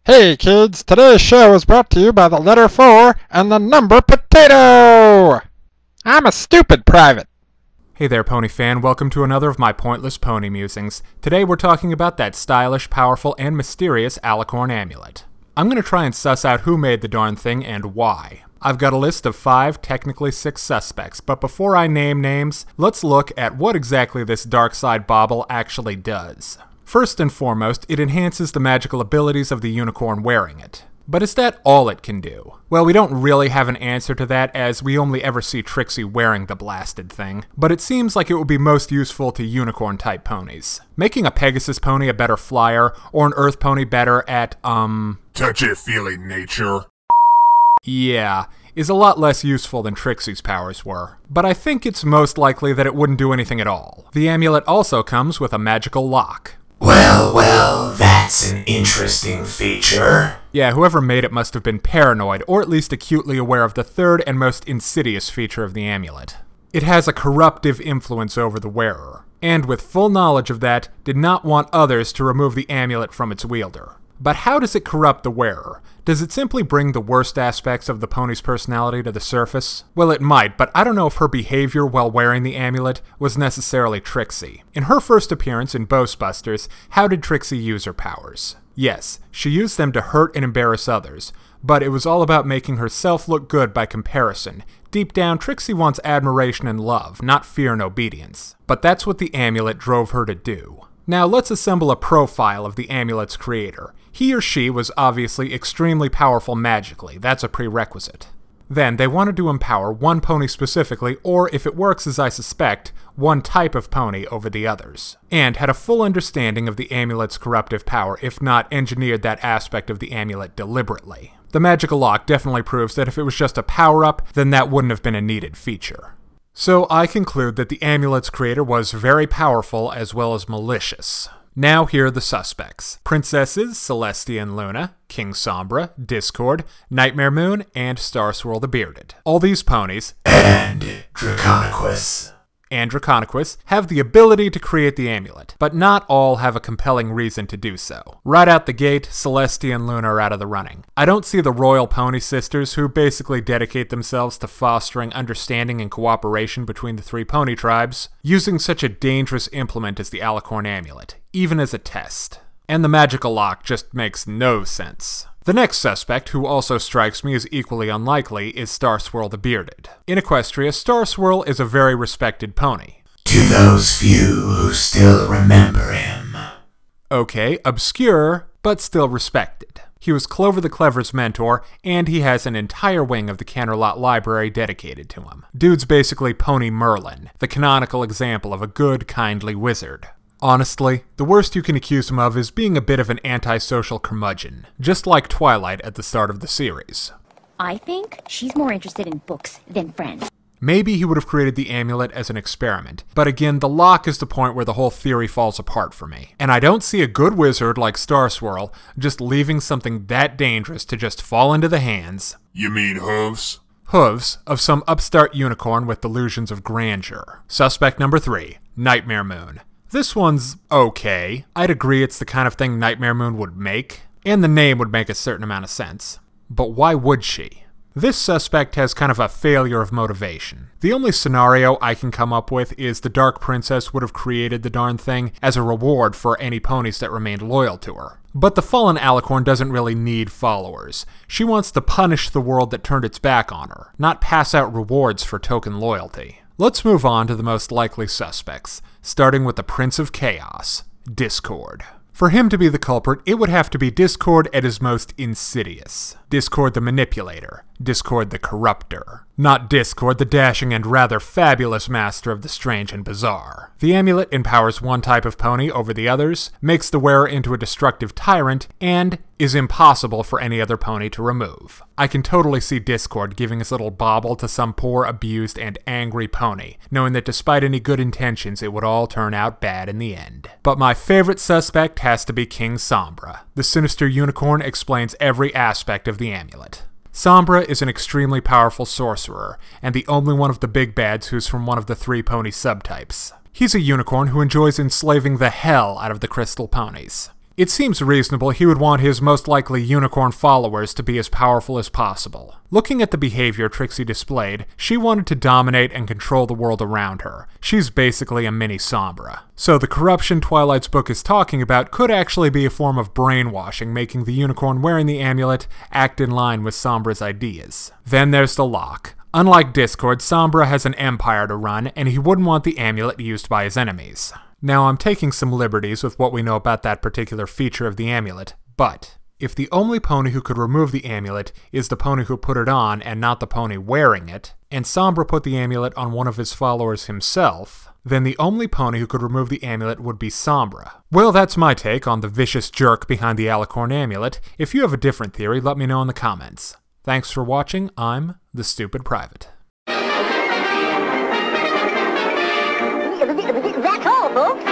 Hey kids, today's show is brought to you by the letter 4 and the number potato! I'm a stupid private. Hey there, pony fan. Welcome to another of my pointless pony musings. Today we're talking about that stylish, powerful, and mysterious Alicorn Amulet. I'm going to try and suss out who made the darn thing and why. I've got a list of 5, technically 6 suspects, but before I name names, let's look at what exactly this dark side bauble actually does. First and foremost, it enhances the magical abilities of the unicorn wearing it. But is that all it can do? Well, we don't really have an answer to that, as we only ever see Trixie wearing the blasted thing, but it seems like it would be most useful to unicorn-type ponies. Making a Pegasus pony a better flyer, or an Earth pony better at, touchy-feely nature. Yeah, is a lot less useful than Trixie's powers were. But I think it's most likely that it wouldn't do anything at all. The amulet also comes with a magical lock. Well, that's an interesting feature. Yeah, whoever made it must have been paranoid, or at least acutely aware of the third and most insidious feature of the amulet. It has a corruptive influence over the wearer, and with full knowledge of that, did not want others to remove the amulet from its wielder. But how does it corrupt the wearer? Does it simply bring the worst aspects of the pony's personality to the surface? Well, it might, but I don't know if her behavior while wearing the amulet was necessarily Trixie. In her first appearance in Ghostbusters, how did Trixie use her powers? Yes, she used them to hurt and embarrass others, but it was all about making herself look good by comparison. Deep down, Trixie wants admiration and love, not fear and obedience. But that's what the amulet drove her to do. Now let's assemble a profile of the amulet's creator. He or she was obviously extremely powerful magically, that's a prerequisite. Then they wanted to empower one pony specifically, or if it works as I suspect, one type of pony over the others. And had a full understanding of the amulet's corruptive power, if not engineered that aspect of the amulet deliberately. The magical lock definitely proves that if it was just a power-up, then that wouldn't have been a needed feature. So I conclude that the amulet's creator was very powerful as well as malicious. Now here are the suspects. Princesses Celestia and Luna, King Sombra, Discord, Nightmare Moon, and Star Swirl the Bearded. All these ponies, And Draconequus. have the ability to create the amulet, but not all have a compelling reason to do so. Right out the gate, Celestia and Luna are out of the running. I don't see the Royal Pony Sisters, who basically dedicate themselves to fostering understanding and cooperation between the 3 pony tribes, using such a dangerous implement as the Alicorn Amulet, even as a test. And the magical lock just makes no sense. The next suspect, who also strikes me as equally unlikely, is Star Swirl the Bearded. In Equestria, Star Swirl is a very respected pony. To those few who still remember him. Okay, obscure, but still respected. He was Clover the Clever's mentor, and he has an entire wing of the Canterlot Library dedicated to him. Dude's basically Pony Merlin, the canonical example of a good, kindly wizard. Honestly, the worst you can accuse him of is being a bit of an antisocial curmudgeon, just like Twilight at the start of the series. I think she's more interested in books than friends. Maybe he would have created the amulet as an experiment, but again, the lock is the point where the whole theory falls apart for me. And I don't see a good wizard like Star Swirl just leaving something that dangerous to just fall into the hands... You mean hooves? Hooves of some upstart unicorn with delusions of grandeur. Suspect number 3, Nightmare Moon. This one's okay. I'd agree it's the kind of thing Nightmare Moon would make, and the name would make a certain amount of sense. But why would she? This suspect has kind of a failure of motivation. The only scenario I can come up with is the Dark Princess would have created the darn thing as a reward for any ponies that remained loyal to her. But the fallen Alicorn doesn't really need followers. She wants to punish the world that turned its back on her, not pass out rewards for token loyalty. Let's move on to the most likely suspects, starting with the Prince of Chaos, Discord. For him to be the culprit, it would have to be Discord at his most insidious. Discord the Manipulator, Discord the Corrupter. Not Discord the dashing and rather fabulous master of the strange and bizarre. The amulet empowers one type of pony over the others, makes the wearer into a destructive tyrant, and is impossible for any other pony to remove. I can totally see Discord giving his little bauble to some poor, abused, and angry pony, knowing that despite any good intentions, it would all turn out bad in the end. But my favorite suspect has to be King Sombra. The sinister unicorn explains every aspect of the amulet. Sombra is an extremely powerful sorcerer, and the only one of the big bads who's from one of the 3 pony subtypes. He's a unicorn who enjoys enslaving the hell out of the crystal ponies. It seems reasonable he would want his most likely unicorn followers to be as powerful as possible. Looking at the behavior Trixie displayed, she wanted to dominate and control the world around her. She's basically a mini Sombra. So the corruption Twilight's book is talking about could actually be a form of brainwashing, making the unicorn wearing the amulet act in line with Sombra's ideas. Then there's the lock. Unlike Discord, Sombra has an empire to run, and he wouldn't want the amulet used by his enemies. Now, I'm taking some liberties with what we know about that particular feature of the amulet, but if the only pony who could remove the amulet is the pony who put it on and not the pony wearing it, and Sombra put the amulet on one of his followers himself, then the only pony who could remove the amulet would be Sombra. Well, that's my take on the vicious jerk behind the Alicorn Amulet. If you have a different theory, let me know in the comments. Thanks for watching. I'm the Stupid Private. That's all, folks.